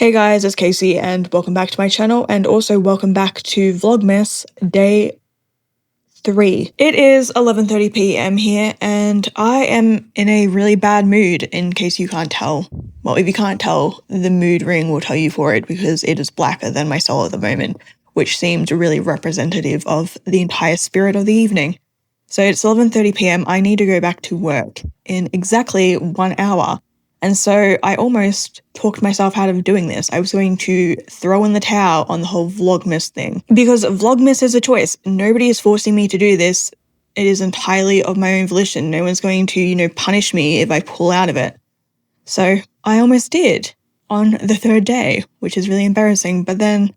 Hey guys, it's Casey and welcome back to my channel and also welcome back to Vlogmas Day 3. It is 11:30 p.m. here and I am in a really bad mood in case you can't tell. Well, if you can't tell, the mood ring will tell you for it because it is blacker than my soul at the moment, which seemed really representative of the entire spirit of the evening. So it's 11:30 p.m. I need to go back to work in exactly 1 hour. And so I almost talked myself out of doing this. I was going to throw in the towel on the whole Vlogmas thing. Because Vlogmas is a choice. Nobody is forcing me to do this. It is entirely of my own volition. No one's going to, punish me if I pull out of it. So I almost did on the third day, which is really embarrassing. But then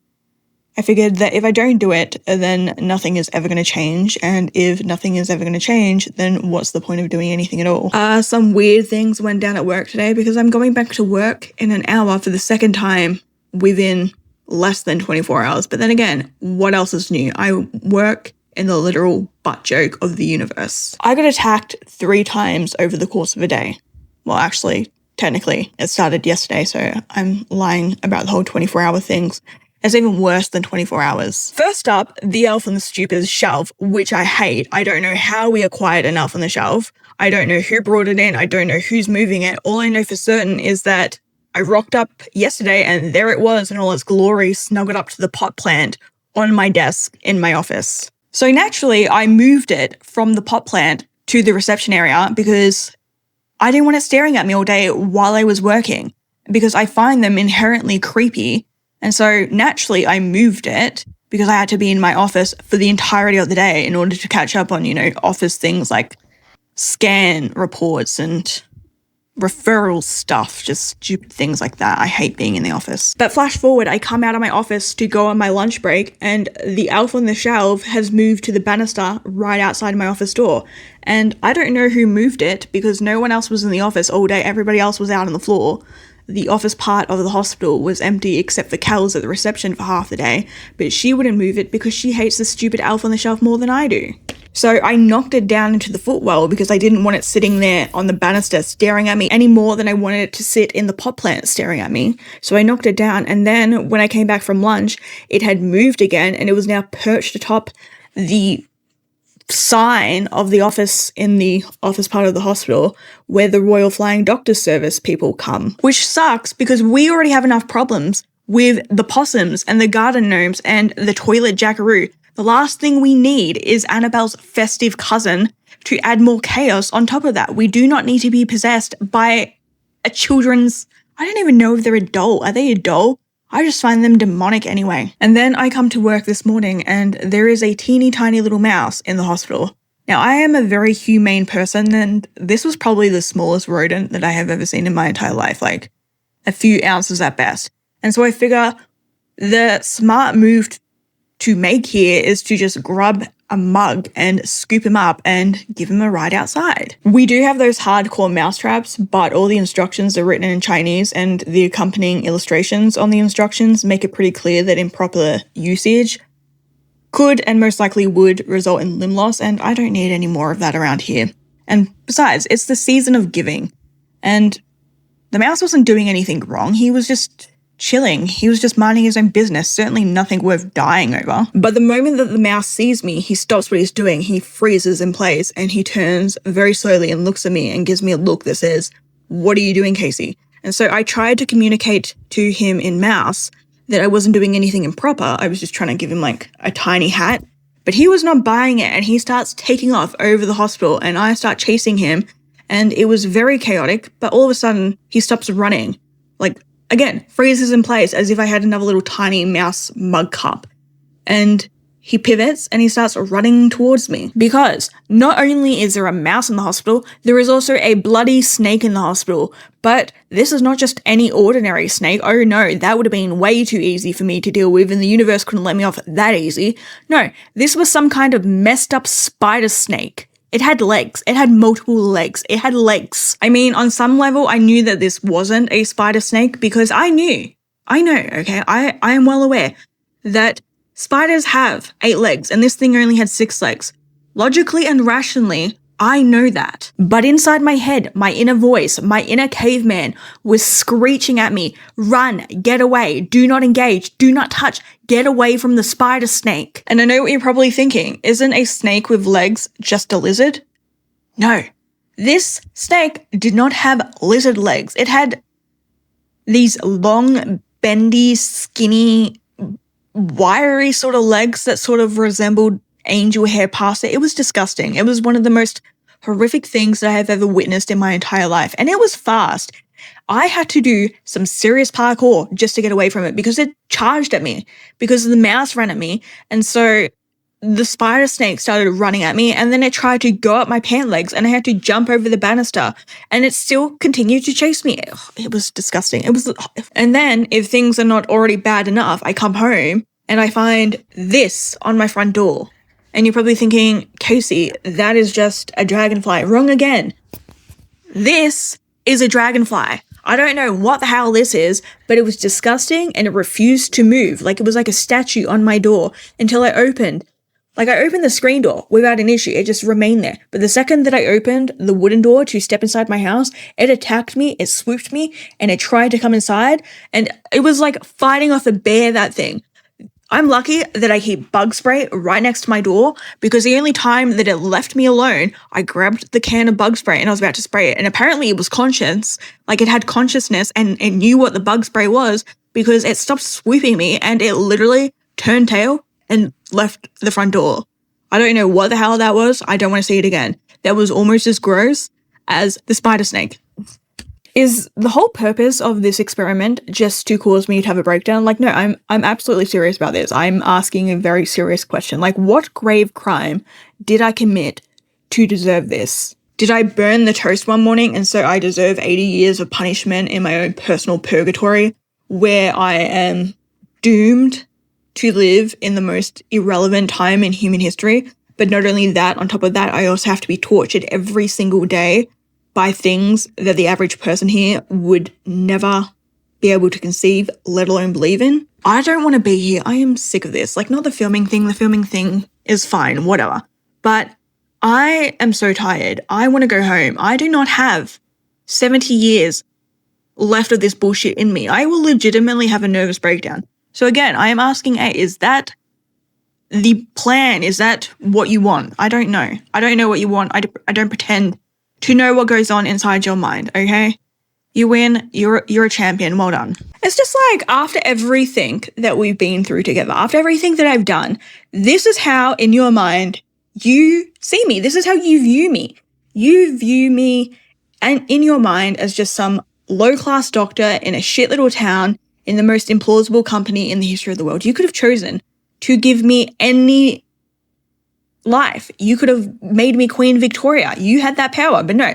I figured that if I don't do it, then nothing is ever going to change. And if nothing is ever going to change, then what's the point of doing anything at all? Some weird things went down at work today because I'm going back to work in an hour for the second time within less than 24 hours. But then again, what else is new? I work in the literal butt joke of the universe. I got attacked 3 times over the course of a day. Well, actually, technically, it started yesterday, so I'm lying about the whole 24-hour things. It's even worse than 24 hours. First up, the elf on the stupid shelf, which I hate. I don't know how we acquired an elf on the shelf. I don't know who brought it in. I don't know who's moving it. All I know for certain is that I rocked up yesterday and there it was in all its glory, snuggled up to the pot plant on my desk in my office. So naturally, I moved it from the pot plant to the reception area because I didn't want it staring at me all day while I was working because I find them inherently creepy. And so naturally I moved it because I had to be in my office for the entirety of the day in order to catch up on, office things like scan reports and referral stuff, just stupid things like that. I hate being in the office. But flash forward, I come out of my office to go on my lunch break and the elf on the shelf has moved to the banister right outside my office door. And I don't know who moved it because no one else was in the office all day. Everybody else was out on the floor. The office part of the hospital was empty except for Kel's at the reception for half the day, but she wouldn't move it because she hates the stupid elf on the shelf more than I do. So I knocked it down into the footwell because I didn't want it sitting there on the banister staring at me any more than I wanted it to sit in the pot plant staring at me. So I knocked it down, and then when I came back from lunch, it had moved again and it was now perched atop the sign of the office in the office part of the hospital where the Royal Flying Doctor Service people come. Which sucks because we already have enough problems with the possums and the garden gnomes and the toilet jackaroo. The last thing we need is Annabelle's festive cousin to add more chaos on top of that. We do not need to be possessed by a children's... I don't even know if they're a doll. Are they a doll? I just find them demonic anyway. And then I come to work this morning and there is a teeny tiny little mouse in the hospital. Now, I am a very humane person and this was probably the smallest rodent that I have ever seen in my entire life, like a few ounces at best. And so I figure the smart move to make here is to just grab a mug and scoop him up and give him a ride outside. We do have those hardcore mouse traps, but all the instructions are written in Chinese and the accompanying illustrations on the instructions make it pretty clear that improper usage could and most likely would result in limb loss, and I don't need any more of that around here. And besides, it's the season of giving, and the mouse wasn't doing anything wrong. He was just chilling. He was just minding his own business, certainly nothing worth dying over. But the moment that the mouse sees me, he stops what he's doing, he freezes in place, and he turns very slowly and looks at me and gives me a look that says, "What are you doing, Casey?" And so I tried to communicate to him in mouse that I wasn't doing anything improper. I was just trying to give him like a tiny hat, but he was not buying it and he starts taking off over the hospital and I start chasing him and it was very chaotic, but all of a sudden he stops running. Like, again, freezes in place as if I had another little tiny mouse mug cup. And he pivots and he starts running towards me. Because not only is there a mouse in the hospital, there is also a bloody snake in the hospital. But this is not just any ordinary snake. Oh no, that would have been way too easy for me to deal with and the universe couldn't let me off that easy. No, this was some kind of messed up spider snake. It had legs. It had multiple legs. It had legs. I mean, on some level, I knew that this wasn't a spider snake because I know, okay? I am well aware that spiders have 8 legs and this thing only had 6 legs. Logically and rationally, I know that. But inside my head, my inner voice, my inner caveman was screeching at me, run, get away, do not engage, do not touch, get away from the spider snake. And I know what you're probably thinking, isn't a snake with legs just a lizard? No. This snake did not have lizard legs. It had these long, bendy, skinny, wiry sort of legs that sort of resembled angel hair past it. It was disgusting. It was one of the most horrific things that I have ever witnessed in my entire life. And it was fast. I had to do some serious parkour just to get away from it because it charged at me, because the mouse ran at me. And so the spider snake started running at me, and then it tried to go up my pant legs, and I had to jump over the banister, and it still continued to chase me. It was disgusting. And then if things are not already bad enough, I come home and I find this on my front door. And you're probably thinking, Casey, that is just a dragonfly. Wrong again. This is a dragonfly. I don't know what the hell this is, but it was disgusting and it refused to move. Like it was like a statue on my door until I opened. Like I opened the screen door without an issue. It just remained there. But the second that I opened the wooden door to step inside my house, it attacked me, it swooped me, and it tried to come inside. And it was like fighting off a bear, that thing. I'm lucky that I keep bug spray right next to my door, because the only time that it left me alone, I grabbed the can of bug spray and I was about to spray it. And apparently it was conscious, like it had consciousness and it knew what the bug spray was, because it stopped swooping me and it literally turned tail and left the front door. I don't know what the hell that was. I don't want to see it again. That was almost as gross as the spider snake. Is the whole purpose of this experiment just to cause me to have a breakdown? Like, no, I'm absolutely serious about this. I'm asking a very serious question. Like, what grave crime did I commit to deserve this? Did I burn the toast one morning and so I deserve 80 years of punishment in my own personal purgatory, where I am doomed to live in the most irrelevant time in human history? But not only that, on top of that, I also have to be tortured every single day by things that the average person here would never be able to conceive, let alone believe in. I don't want to be here. I am sick of this. Like, not the filming thing. The filming thing is fine, whatever. But I am so tired. I want to go home. I do not have 70 years left of this bullshit in me. I will legitimately have a nervous breakdown. So again, I am asking, is that the plan? Is that what you want? I don't know. I don't know what you want. I don't pretend to know what goes on inside your mind, okay? You win, you're a champion, well done. It's just like, after everything that we've been through together, after everything that I've done, this is how in your mind you see me. This is how you view me. You view me and in your mind as just some low-class doctor in a shit little town in the most implausible company in the history of the world. You could have chosen to give me any life. You could have made me Queen Victoria. You had that power, but no.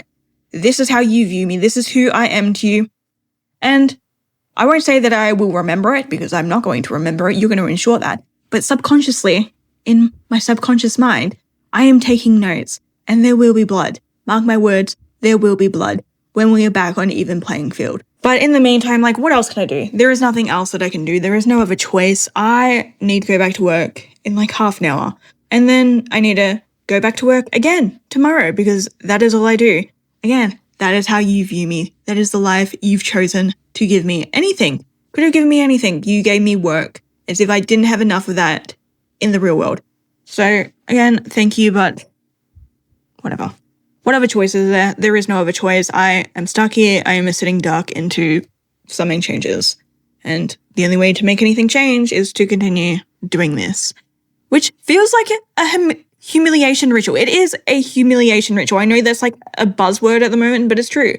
This is how you view me. This is who I am to you. And I won't say that I will remember it, because I'm not going to remember it. You're going to ensure that. But subconsciously, in my subconscious mind, I am taking notes, and there will be blood. Mark my words, there will be blood when we are back on even playing field. But in the meantime, like, what else can I do? There is nothing else that I can do. There is no other choice. I need to go back to work in like half an hour. And then I need to go back to work again tomorrow, because that is all I do. Again, that is how you view me. That is the life you've chosen to give me. Anything. Could have given me anything. You gave me work, as if I didn't have enough of that in the real world. So again, thank you, but whatever. What other choice is there? There is no other choice. I am stuck here. I am a sitting duck until something changes. And the only way to make anything change is to continue doing this, which feels like a humiliation ritual. It is a humiliation ritual. I know that's like a buzzword at the moment, but it's true.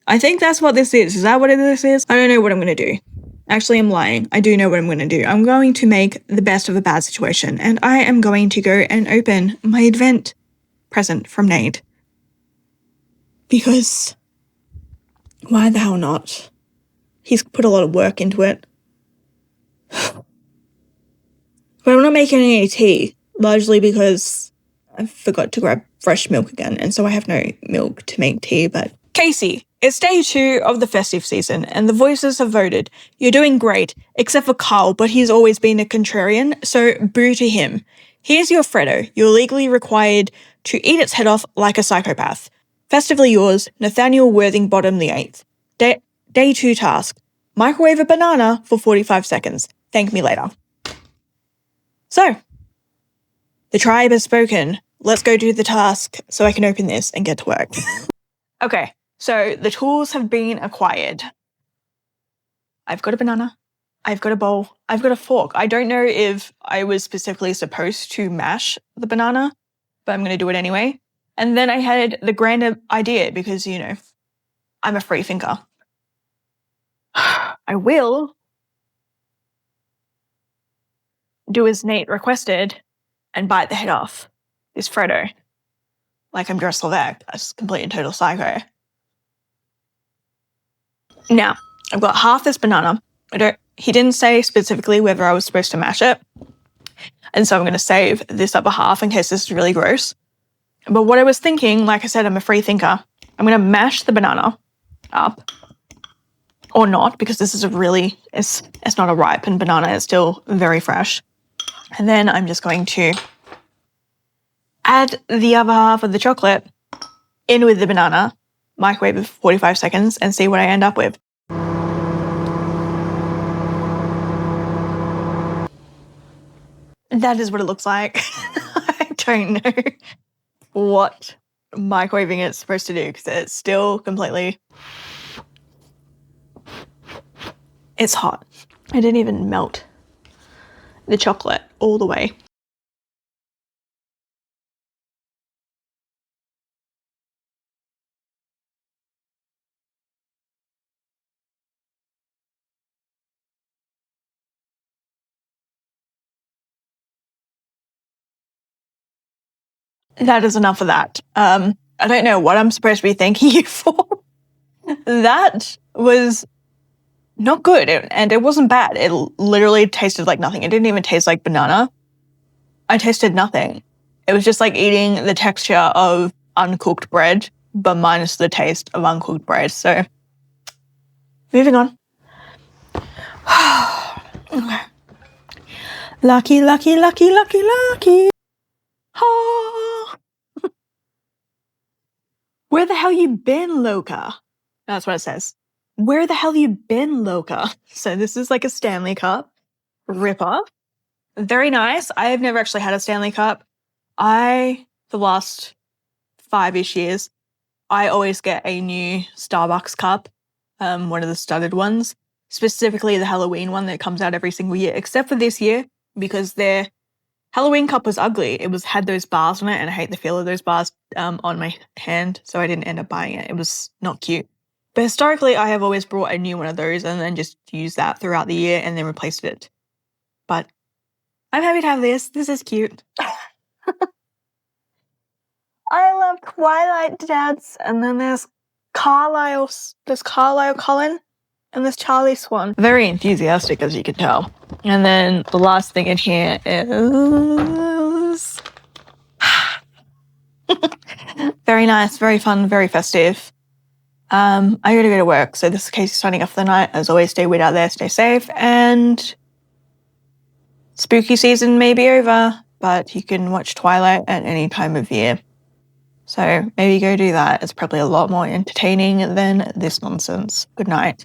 I think that's what this is. Is that what this is? I don't know what I'm going to do. Actually, I'm lying. I do know what I'm going to do. I'm going to make the best of a bad situation, and I am going to go and open my advent present from Nate. Because why the hell not? He's put a lot of work into it. But I'm not making any tea, largely because I forgot to grab fresh milk again, and so I have no milk to make tea. But Casey, it's day 2 of the festive season, and the voices have voted. You're doing great, except for Carl, but he's always been a contrarian, so boo to him. Here's your Freddo. You're legally required to eat its head off like a psychopath. Festively yours, Nathaniel Worthingbottom VIII. Day 2 task. Microwave a banana for 45 seconds. Thank me later. So, the tribe has spoken. Let's go do the task so I can open this and get to work. Okay, so the tools have been acquired. I've got a banana. I've got a bowl. I've got a fork. I don't know if I was specifically supposed to mash the banana, but I'm going to do it anyway. And then I had the grand idea because, you know, I'm a free thinker. I will do as Nate requested and bite the head off this Frodo. Like I'm dressed Slovak. That's complete and total psycho. Now, I've got half this banana. He didn't say specifically whether I was supposed to mash it. And so I'm going to save this upper half in case this is really gross. But what I was thinking, like I said, I'm a free thinker. I'm going to mash the banana up. Or not, because this is it's not a ripened banana. It's still very fresh. And then I'm just going to add the other half of the chocolate in with the banana, microwave it for 45 seconds, and see what I end up with. That is what it looks like. I don't know what microwaving it's supposed to do because it's still completely... It's hot. I didn't even melt the chocolate all the way. That is enough of that. I don't know what I'm supposed to be thanking you for. That was not good, and it wasn't bad. It literally tasted like nothing. It didn't even taste like banana. I tasted nothing. It was just like eating the texture of uncooked bread, but minus the taste of uncooked bread. So, moving on. Okay. Lucky, lucky, lucky, lucky, lucky. Oh. Where the hell you been, Loca? That's what it says. Where the hell you been, Loca? So this is like a Stanley Cup. Ripper. Very nice. I have never actually had a Stanley Cup. The last 5-ish years, I always get a new Starbucks cup, one of the studded ones, specifically the Halloween one that comes out every single year, except for this year, because their Halloween cup was ugly. It had those bars on it, and I hate the feel of those bars on my hand, so I didn't end up buying it. It was not cute. But historically, I have always brought a new one of those and then just used that throughout the year and then replaced it. But I'm happy to have this. This is cute. I love Twilight Dads, and then there's Carlisle Cullen, and there's Charlie Swan. Very enthusiastic, as you can tell. And then the last thing in here is... very nice, very fun, very festive. I gotta go to work, so this is Casey signing off for the night. As always, stay weird out there, stay safe, and spooky season may be over, but you can watch Twilight at any time of year. So maybe go do that. It's probably a lot more entertaining than this nonsense. Good night.